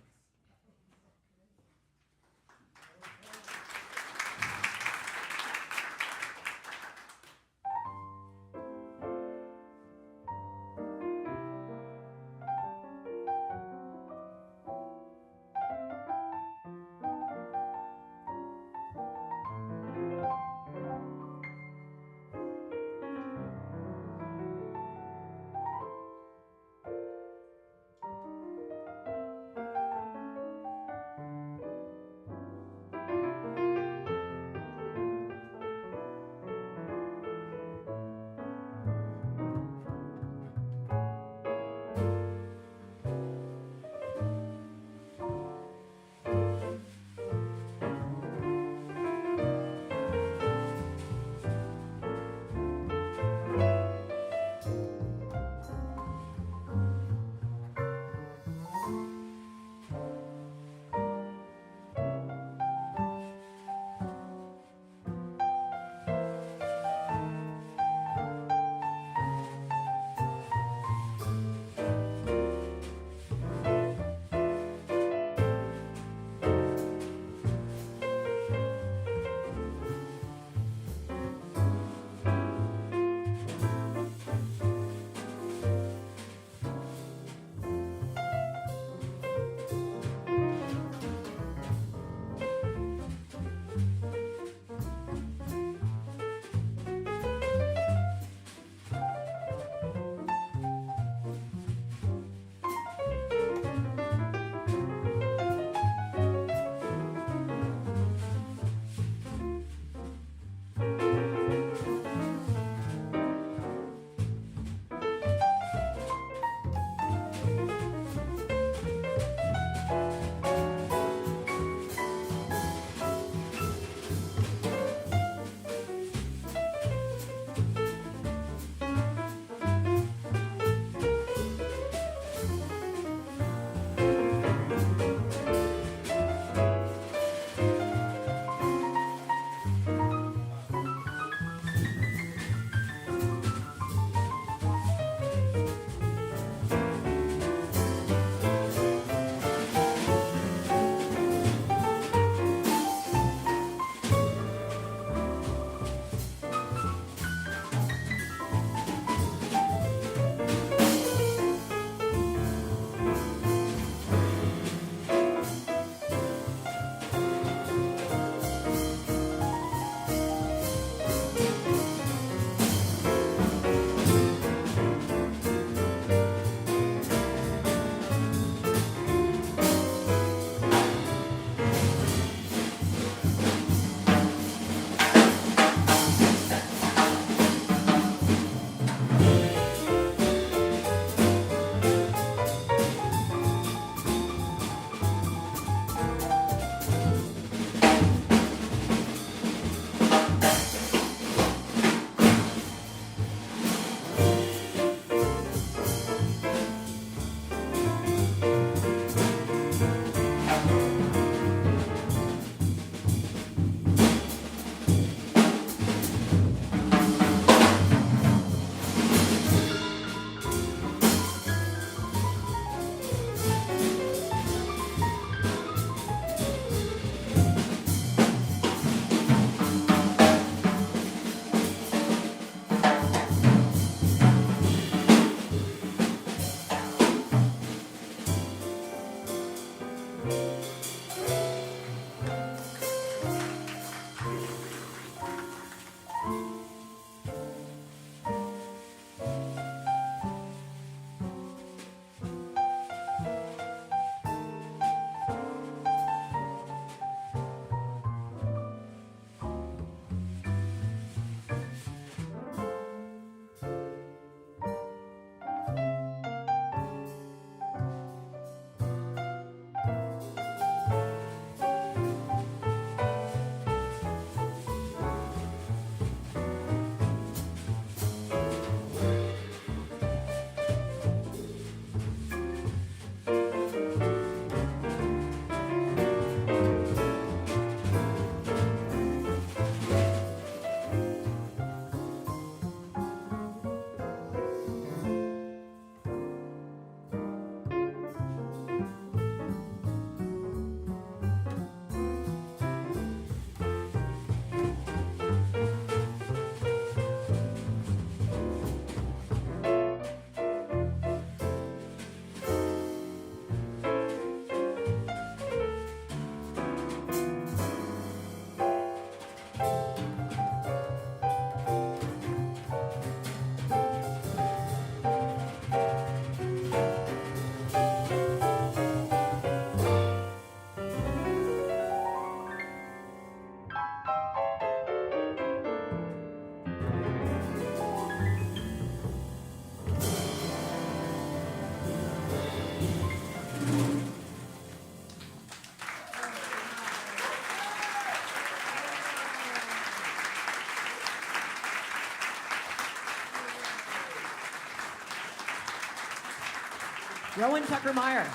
Rowan Tucker-Meyer.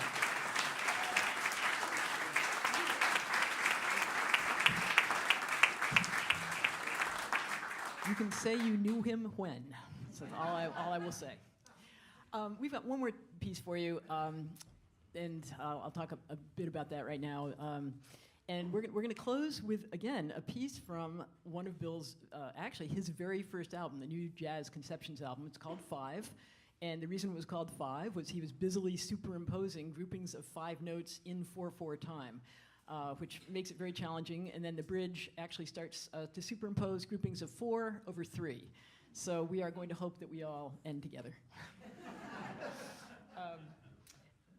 You can say you knew him when. That's all I will say. We've got one more piece for you, and I'll talk a bit about that right now. And we're going to close with, again, a piece from one of Bill's, actually his very first album, the new Jazz Conceptions album. It's called Five. And the reason it was called Five was he was busily superimposing groupings of 5 notes in 4/4 time, which makes it very challenging. And then the bridge actually starts to superimpose groupings of 4 over 3. So we are going to hope that we all end together.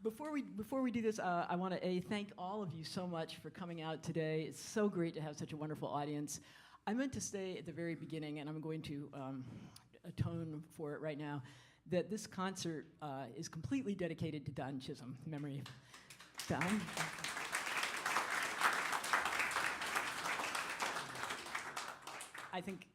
Before we do this, I want to thank all of you so much for coming out today. It's so great to have such a wonderful audience. I meant to say at the very beginning, and I'm going to atone for it right now, that this concert is completely dedicated to Don Chisholm. Memory of Don. I think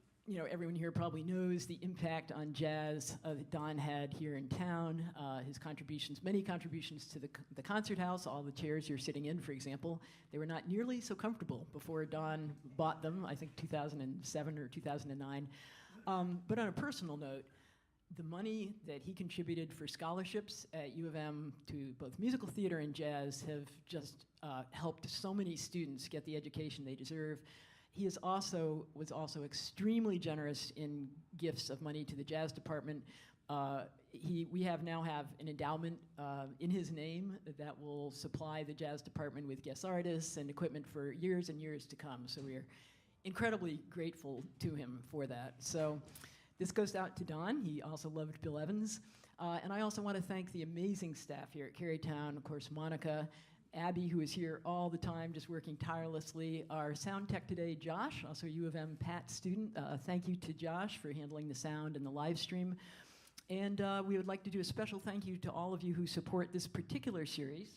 everyone here probably knows the impact on jazz that Don had here in town. His contributions, many contributions to the concert house, all the chairs you're sitting in, for example, they were not nearly so comfortable before Don bought them, I think 2007 or 2009. But on a personal note, the money that he contributed for scholarships at U of M to both musical theater and jazz have just helped so many students get the education they deserve. He was also extremely generous in gifts of money to the jazz department. We now have an endowment in his name that will supply the jazz department with guest artists and equipment for years and years to come. So we are incredibly grateful to him for that. So this goes out to Don. He also loved Bill Evans. And I also want to thank the amazing staff here at Kerrytown, of course, Monica, Abby, who is here all the time, just working tirelessly. Our sound tech today, Josh, also a U of M Pat student. Thank you to Josh for handling the sound and the live stream. And we would like to do a special thank you to all of you who support this particular series.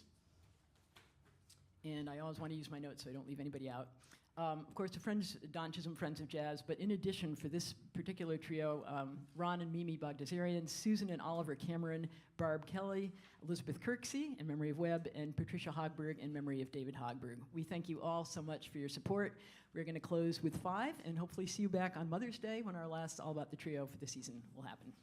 And I always want to use my notes so I don't leave anybody out. Of course, the Friends, Don Chisholm Friends of Jazz, but in addition, for this particular trio, Ron and Mimi Bogdasarian, Susan and Oliver Cameron, Barb Kelly, Elizabeth Kirksey in memory of Webb, and Patricia Hogberg in memory of David Hogberg. We thank you all so much for your support. We're going to close with Five, and hopefully see you back on Mother's Day when our last All About the Trio for the season will happen.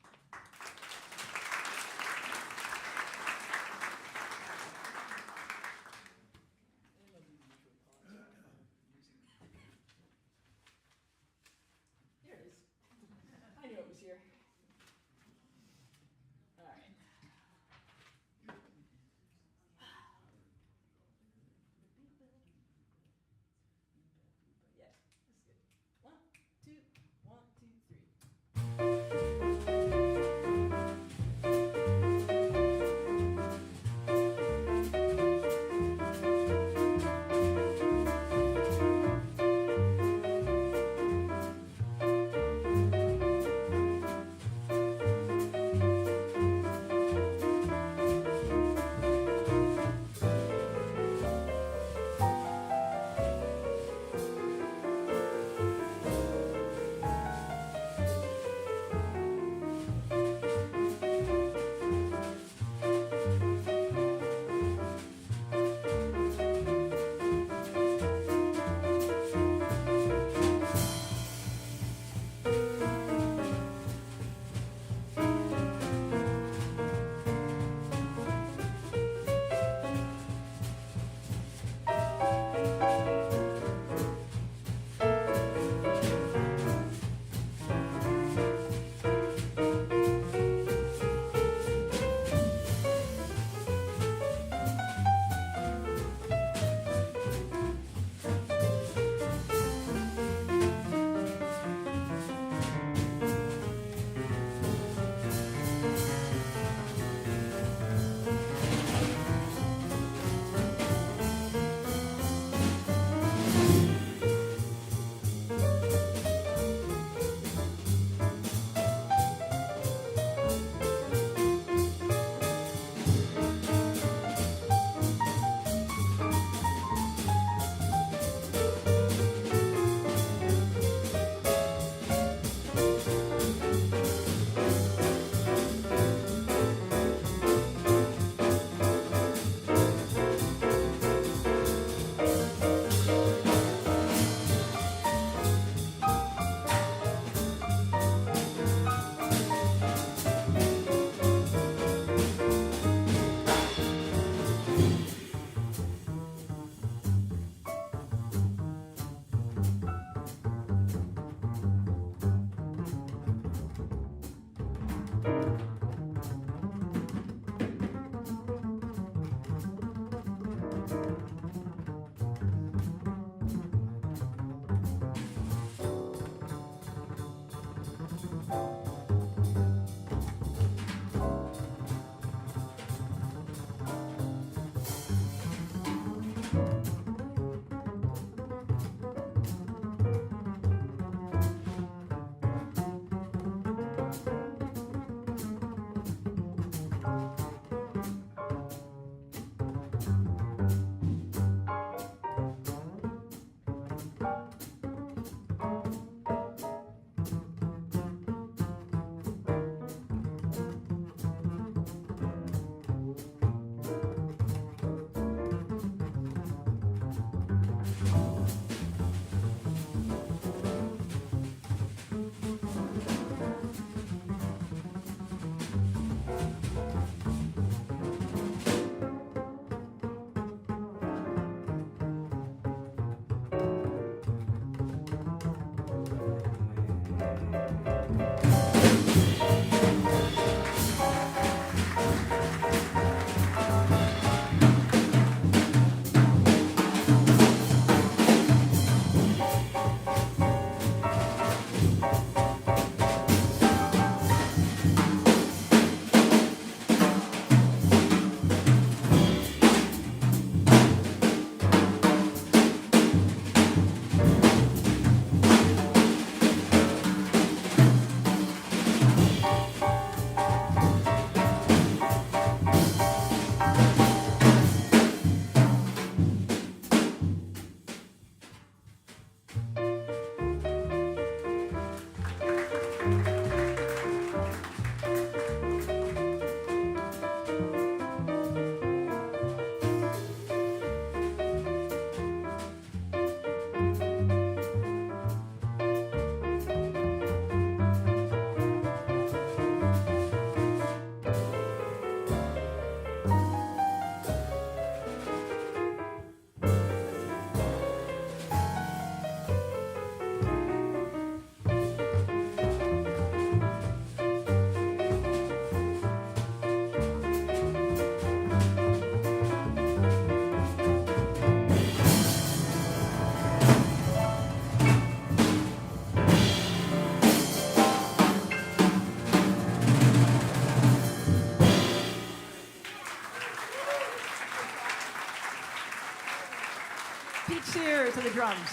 Siers on the drums.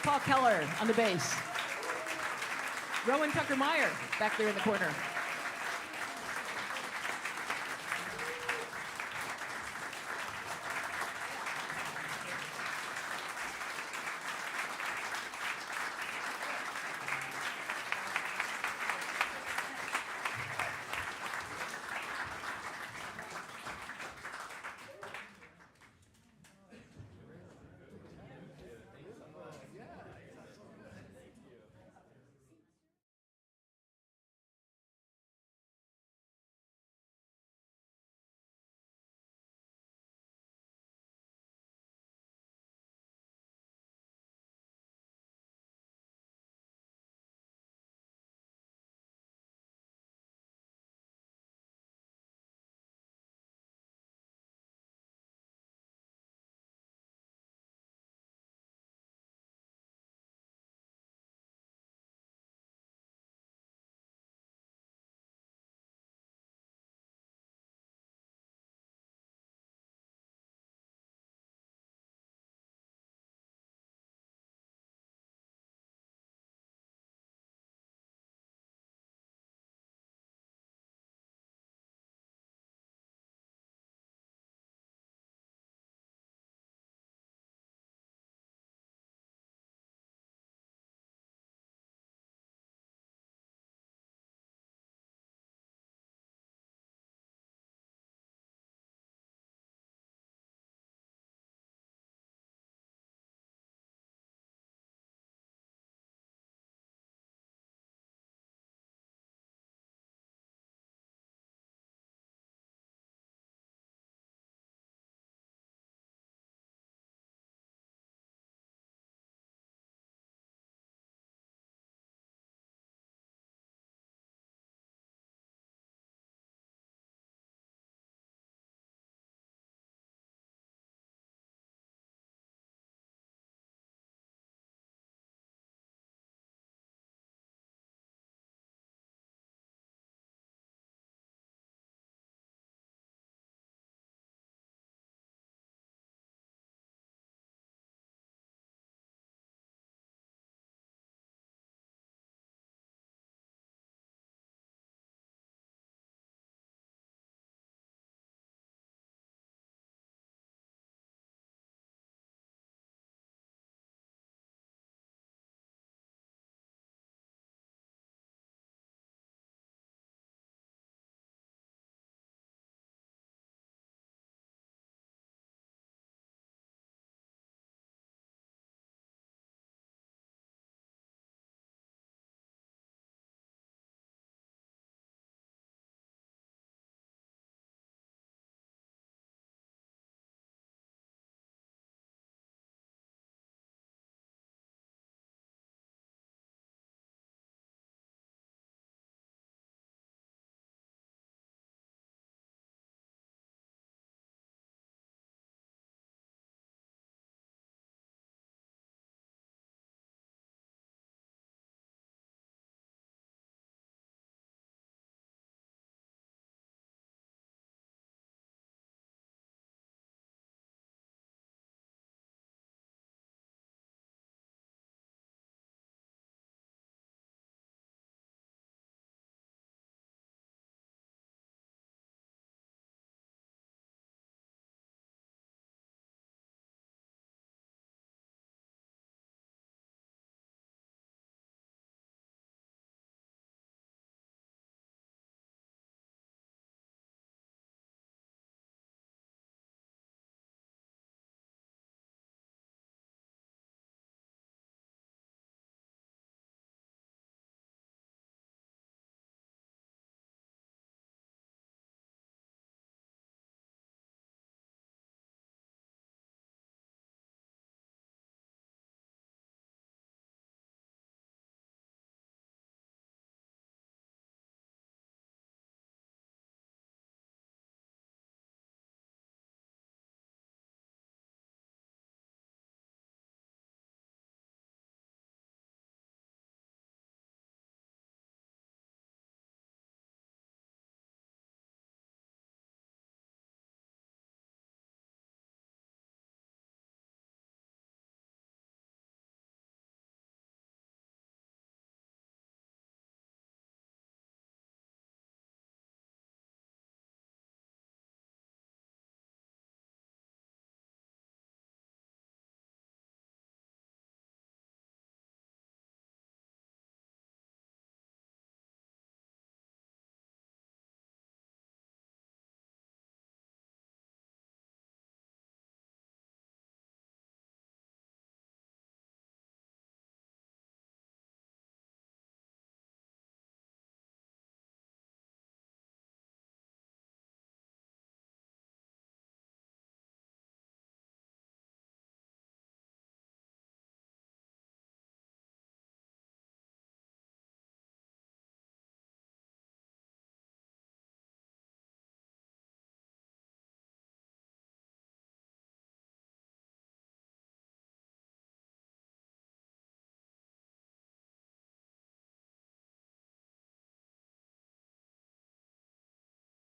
Paul Keller on the bass. Rowe and Tucker Meyer back there in the corner.